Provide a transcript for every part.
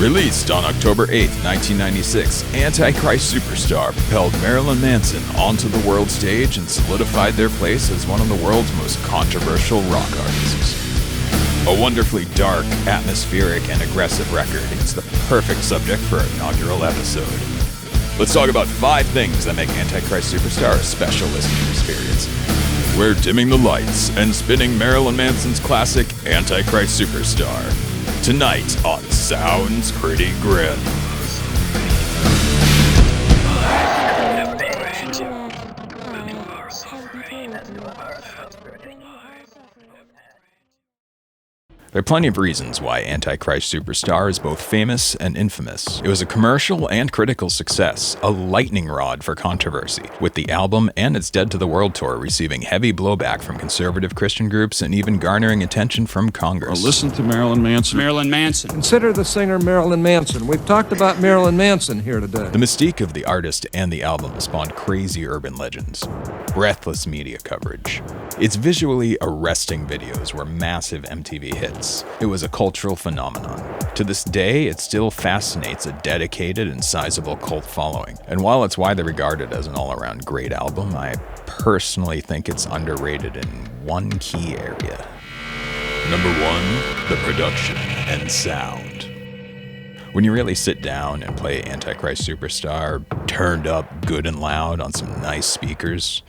Released on October 8, 1996, Antichrist Superstar propelled Marilyn Manson onto the world stage and solidified their place as one of the world's most controversial rock artists. A wonderfully dark, atmospheric, and aggressive record, it's the perfect subject for our inaugural episode. Let's talk about 5 things that make Antichrist Superstar a special listening experience. We're dimming the lights and spinning Marilyn Manson's classic Antichrist Superstar. Tonight on Sounds Pretty Grim. There are plenty of reasons why Antichrist Superstar is both famous and infamous. It was a commercial and critical success, a lightning rod for controversy, with the album and its Dead to the World tour receiving heavy blowback from conservative Christian groups and even garnering attention from Congress. Listen to Marilyn Manson. Marilyn Manson. Consider the singer Marilyn Manson. We've talked about Marilyn Manson here today. The mystique of the artist and the album spawned crazy urban legends, breathless media coverage. Its visually arresting videos were massive MTV hits. It was a cultural phenomenon. To this day, it still fascinates a dedicated and sizable cult following. And while it's widely regarded as an all-around great album, I personally think it's underrated in one key area. Number 1, the production and sound. When you really sit down and play Antichrist Superstar, turned up good and loud on some nice speakers,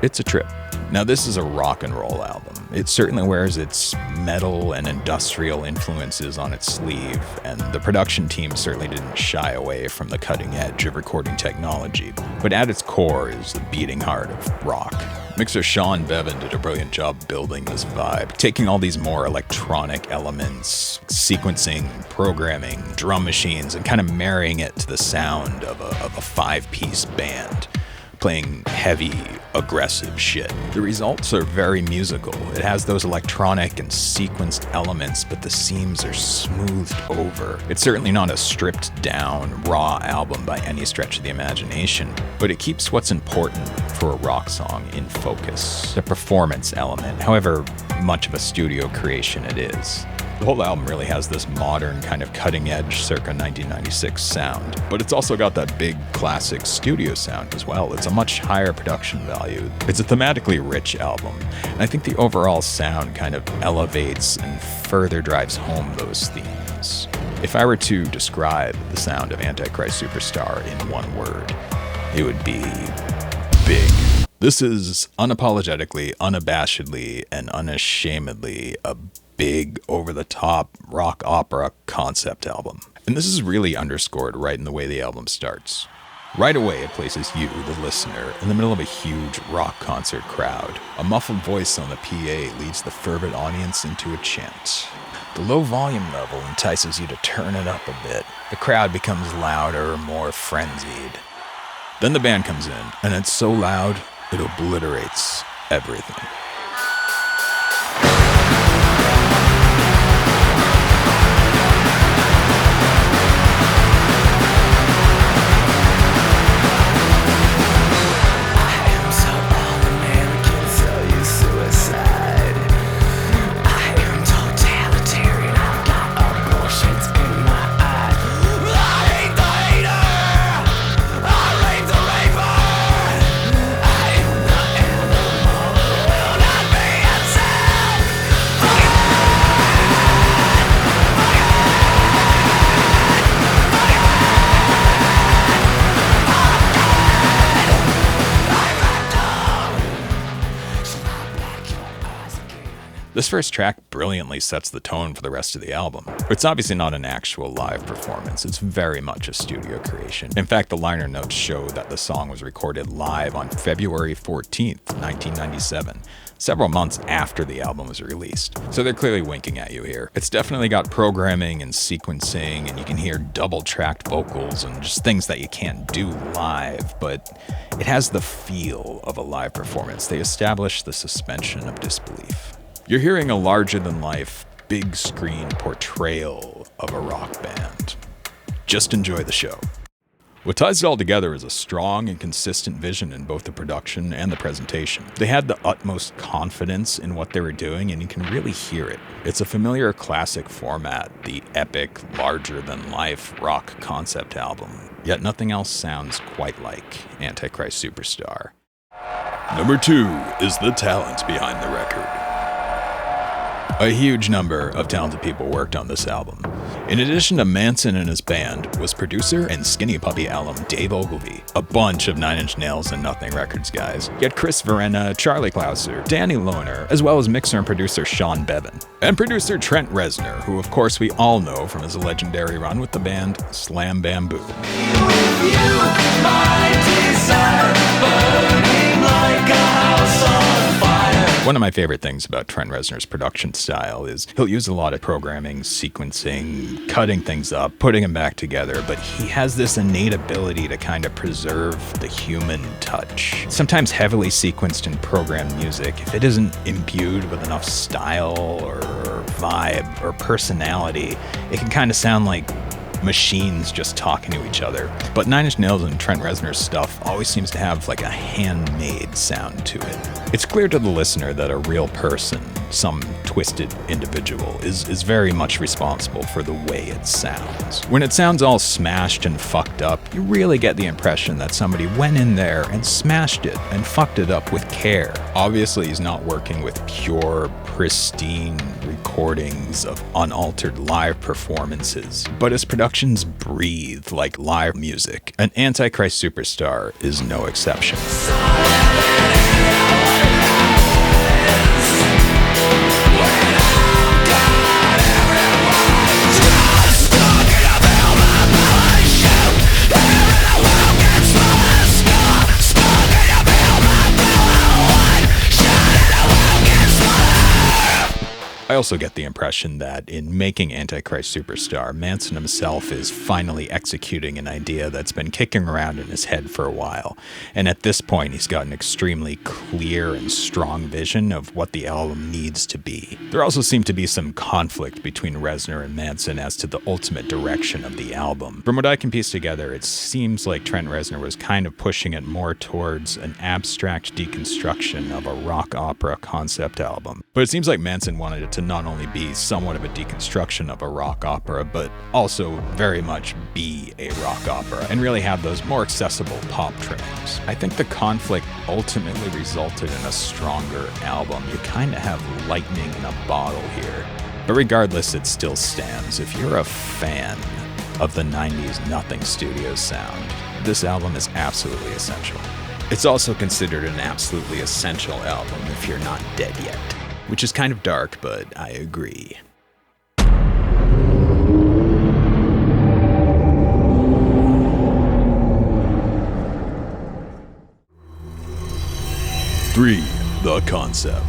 it's a trip. Now, this is a rock and roll album. It certainly wears its metal and industrial influences on its sleeve, and the production team certainly didn't shy away from the cutting edge of recording technology. But at its core is the beating heart of rock. Mixer Sean Bevan did a brilliant job building this vibe, taking all these more electronic elements, sequencing, programming, drum machines, and kind of marrying it to the sound of a 5-piece band, playing heavy, aggressive shit. The results are very musical. It has those electronic and sequenced elements, but the seams are smoothed over. It's certainly not a stripped down, raw album by any stretch of the imagination, but it keeps what's important for a rock song in focus. The performance element, however much of a studio creation it is. The whole album really has this modern kind of cutting-edge circa 1996 sound, but it's also got that big classic studio sound as well. It's a much higher production value. It's a thematically rich album, and I think the overall sound kind of elevates and further drives home those themes. If I were to describe the sound of Antichrist Superstar in one word, it would be big. This is unapologetically, unabashedly, and unashamedly a big, over-the-top rock opera concept album. And this is really underscored right in the way the album starts. Right away, it places you, the listener, in the middle of a huge rock concert crowd. A muffled voice on the PA leads the fervent audience into a chant. The low volume level entices you to turn it up a bit. The crowd becomes louder, more frenzied. Then the band comes in, and it's so loud, it obliterates everything. This first track brilliantly sets the tone for the rest of the album. It's obviously not an actual live performance, it's very much a studio creation. In fact, the liner notes show that the song was recorded live on February 14th, 1997, several months after the album was released. So they're clearly winking at you here. It's definitely got programming and sequencing, and you can hear double-tracked vocals and just things that you can't do live, but it has the feel of a live performance. They establish the suspension of disbelief. You're hearing a larger-than-life, big-screen portrayal of a rock band. Just enjoy the show. What ties it all together is a strong and consistent vision in both the production and the presentation. They had the utmost confidence in what they were doing, and you can really hear it. It's a familiar classic format, the epic, larger-than-life rock concept album. Yet nothing else sounds quite like Antichrist Superstar. Number 2 is the talent behind the record. A huge number of talented people worked on this album. In addition to Manson and his band, was producer and Skinny Puppy alum Dave Ogilvy, a bunch of Nine Inch Nails and Nothing Records guys. You had Chris Verena, Charlie Clouser, Danny Lohner, as well as mixer and producer Sean Bevan. And producer Trent Reznor, who of course we all know from his legendary run with the band Slam Bamboo. One of my favorite things about Trent Reznor's production style is he'll use a lot of programming, sequencing, cutting things up, putting them back together, but he has this innate ability to kind of preserve the human touch. Sometimes heavily sequenced and programmed music, if it isn't imbued with enough style or vibe or personality, it can kind of sound like machines just talking to each other. But Nine Inch Nails and Trent Reznor's stuff always seems to have like a handmade sound to it. It's clear to the listener that a real person, some twisted individual, is very much responsible for the way it sounds. When it sounds all smashed and fucked up, you really get the impression that somebody went in there and smashed it and fucked it up with care. Obviously, he's not working with pure, pristine recordings of unaltered live performances, but his productions breathe like live music, and Antichrist Superstar is no exception. I also get the impression that in making Antichrist Superstar, Manson himself is finally executing an idea that's been kicking around in his head for a while. And at this point, he's got an extremely clear and strong vision of what the album needs to be. There also seemed to be some conflict between Reznor and Manson as to the ultimate direction of the album. From what I can piece together, it seems like Trent Reznor was kind of pushing it more towards an abstract deconstruction of a rock opera concept album. But it seems like Manson wanted it to not only be somewhat of a deconstruction of a rock opera, but also very much be a rock opera and really have those more accessible pop trimmings. I think the conflict ultimately resulted in a stronger album. You kind of have lightning in a bottle here. But regardless, it still stands. If you're a fan of the 90s Nothing Studios sound, this album is absolutely essential. It's also considered an absolutely essential album if you're not dead yet. Which is kind of dark, but I agree. Three, the concept.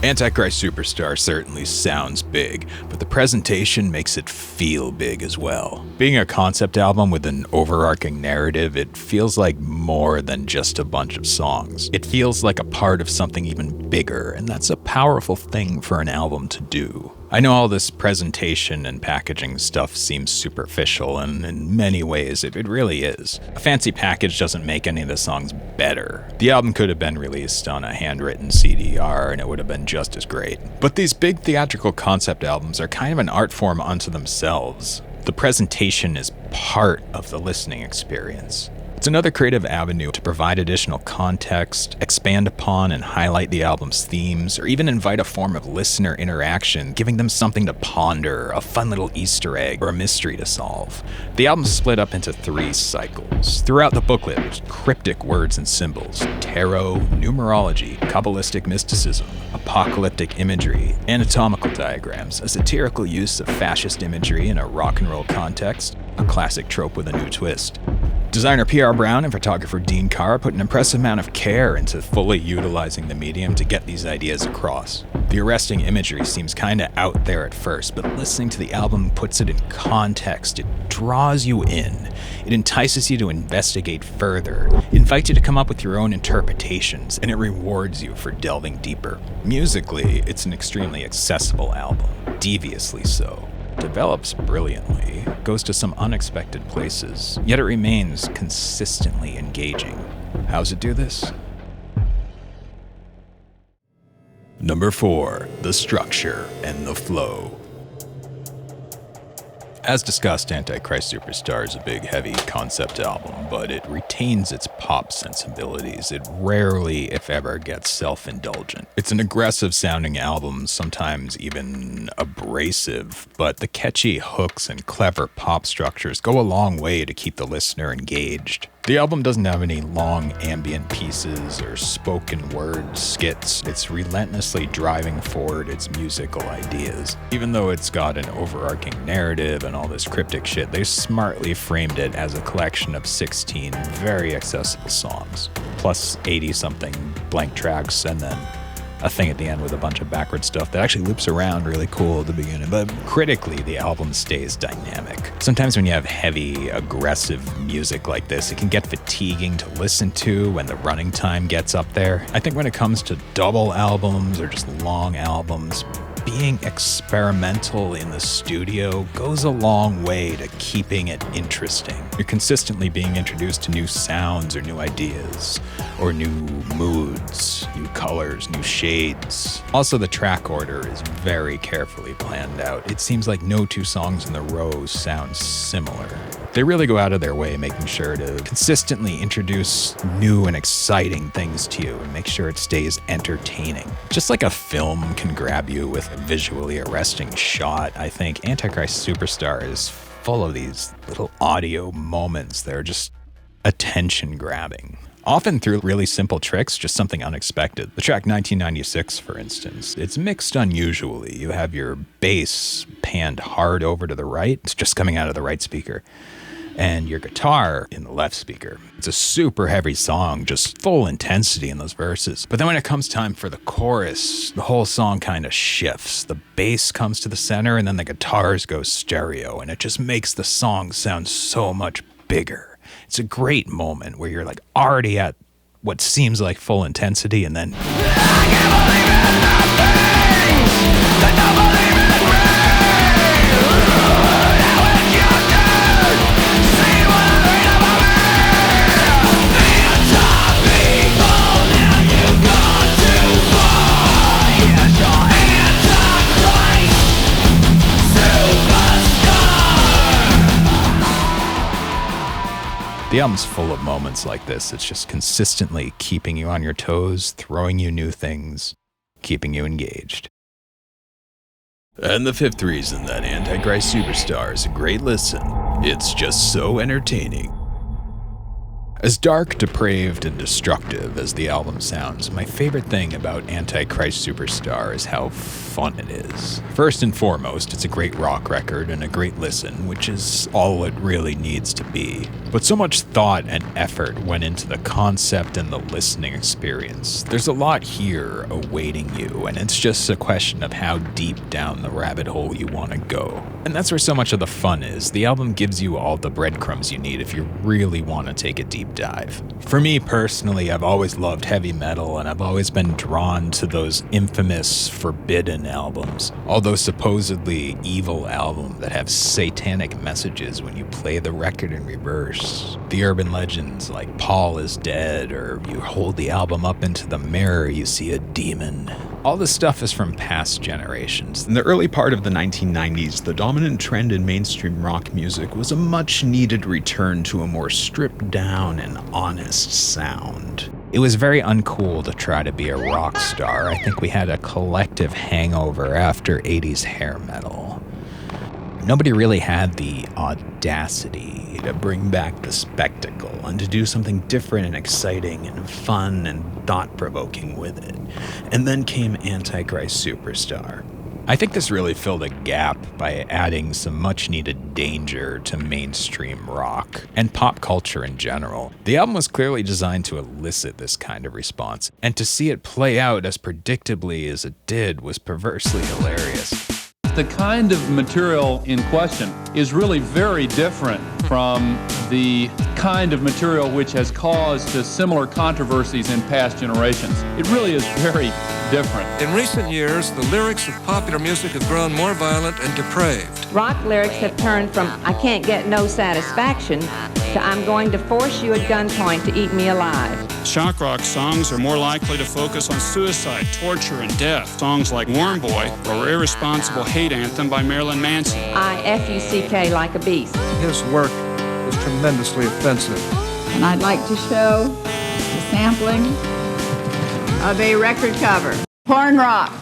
Antichrist Superstar certainly sounds big, but the presentation makes it feel big as well. Being a concept album with an overarching narrative, it feels like more than just a bunch of songs. It feels like a part of something even bigger, and that's a powerful thing for an album to do. I know all this presentation and packaging stuff seems superficial, and in many ways it really is. A fancy package doesn't make any of the songs better. The album could have been released on a handwritten CDR and it would have been just as great. But these big theatrical concept albums are kind of an art form unto themselves. The presentation is part of the listening experience. It's another creative avenue to provide additional context, expand upon and highlight the album's themes, or even invite a form of listener interaction, giving them something to ponder, a fun little Easter egg, or a mystery to solve. The album's split up into 3 cycles. Throughout the booklet, there's cryptic words and symbols, tarot, numerology, Kabbalistic mysticism, apocalyptic imagery, anatomical diagrams, a satirical use of fascist imagery in a rock and roll context, a classic trope with a new twist. Designer P.R. Brown and photographer Dean Carr put an impressive amount of care into fully utilizing the medium to get these ideas across. The arresting imagery seems kinda out there at first, but listening to the album puts it in context. It draws you in. It entices you to investigate further, invites you to come up with your own interpretations, and it rewards you for delving deeper. Musically, it's an extremely accessible album, deviously so. develops brilliantly, goes to some unexpected places, yet it remains consistently engaging. How's it do this? Number 4, the structure and the flow. As discussed, Antichrist Superstar is a big, heavy concept album, but it retains its pop sensibilities. It rarely, if ever, gets self-indulgent. It's an aggressive-sounding album, sometimes even abrasive, but the catchy hooks and clever pop structures go a long way to keep the listener engaged. The album doesn't have any long ambient pieces or spoken word skits. It's relentlessly driving forward its musical ideas. Even though it's got an overarching narrative and all this cryptic shit, they smartly framed it as a collection of 16 very accessible songs, plus 80-something blank tracks, and then a thing at the end with a bunch of backward stuff that actually loops around really cool at the beginning. But critically, the album stays dynamic. Sometimes when you have heavy, aggressive music like this, it can get fatiguing to listen to when the running time gets up there. I think when it comes to double albums or just long albums, being experimental in the studio goes a long way to keeping it interesting. You're consistently being introduced to new sounds or new ideas, or new moods, new colors, new shades. Also, the track order is very carefully planned out. It seems like no two songs in the row sound similar. They really go out of their way making sure to consistently introduce new and exciting things to you and make sure it stays entertaining. Just like a film can grab you with a visually arresting shot, I think Antichrist Superstar is full of these little audio moments that are just attention-grabbing. Often through really simple tricks, just something unexpected. The track 1996, for instance, it's mixed unusually. You have your bass panned hard over to the right. It's just coming out of the right speaker. And your guitar in the left speaker. It's a super heavy song, just full intensity in those verses. But then when it comes time for the chorus, the whole song kind of shifts. The bass comes to the center and then the guitars go stereo, and it just makes the song sound so much bigger. It's a great moment where you're like already at what seems like full intensity, and then I can't believe it, nothing that don't believe in me. The album's full of moments like this. It's just consistently keeping you on your toes, throwing you new things, keeping you engaged. And the fifth reason that Antichrist Superstar is a great listen, it's just so entertaining. As dark, depraved, and destructive as the album sounds, my favorite thing about Antichrist Superstar is how fun it is. First and foremost, it's a great rock record and a great listen, which is all it really needs to be. But so much thought and effort went into the concept and the listening experience. There's a lot here awaiting you, and it's just a question of how deep down the rabbit hole you want to go. And that's where so much of the fun is. The album gives you all the breadcrumbs you need if you really want to take a deep dive. For me personally, I've always loved heavy metal, and I've always been drawn to those infamous Forbidden albums. All those supposedly evil albums that have satanic messages when you play the record in reverse. The urban legends like Paul is dead, or you hold the album up into the mirror, you see a demon. All this stuff is from past generations. In the early part of the 1990s, the dominant trend in mainstream rock music was a much-needed return to a more stripped-down and honest sound. It was very uncool to try to be a rock star. I think we had a collective hangover after 80s hair metal. Nobody really had the audacity to bring back the spectacle and to do something different and exciting and fun and thought-provoking with it. And then came Antichrist Superstar. I think this really filled a gap by adding some much-needed danger to mainstream rock and pop culture in general. The album was clearly designed to elicit this kind of response, and to see it play out as predictably as it did was perversely hilarious. The kind of material in question is really very different from the kind of material which has caused similar controversies in past generations. It really is very, different. In recent years, the lyrics of popular music have grown more violent and depraved. Rock lyrics have turned from "I can't get no satisfaction" to "I'm going to force you at gunpoint to eat me alive." Shock rock songs are more likely to focus on suicide, torture, and death. Songs like Warm Boy or Irresponsible Hate Anthem by Marilyn Manson. I F-U-C-K like a beast. His work is tremendously offensive. And I'd like to show the sampling of a record cover. Porn rock.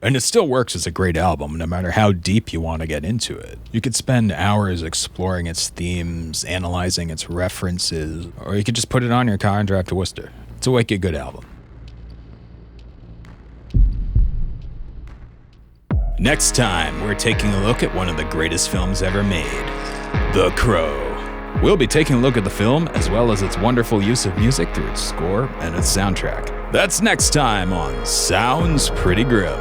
And it still works as a great album, no matter how deep you want to get into it. You could spend hours exploring its themes, analyzing its references, or you could just put it on your car and drive to Worcester. It's a wicked good album. Next time, we're taking a look at one of the greatest films ever made, The Crow. We'll be taking a look at the film, as well as its wonderful use of music through its score and its soundtrack. That's next time on Sounds Pretty Grim.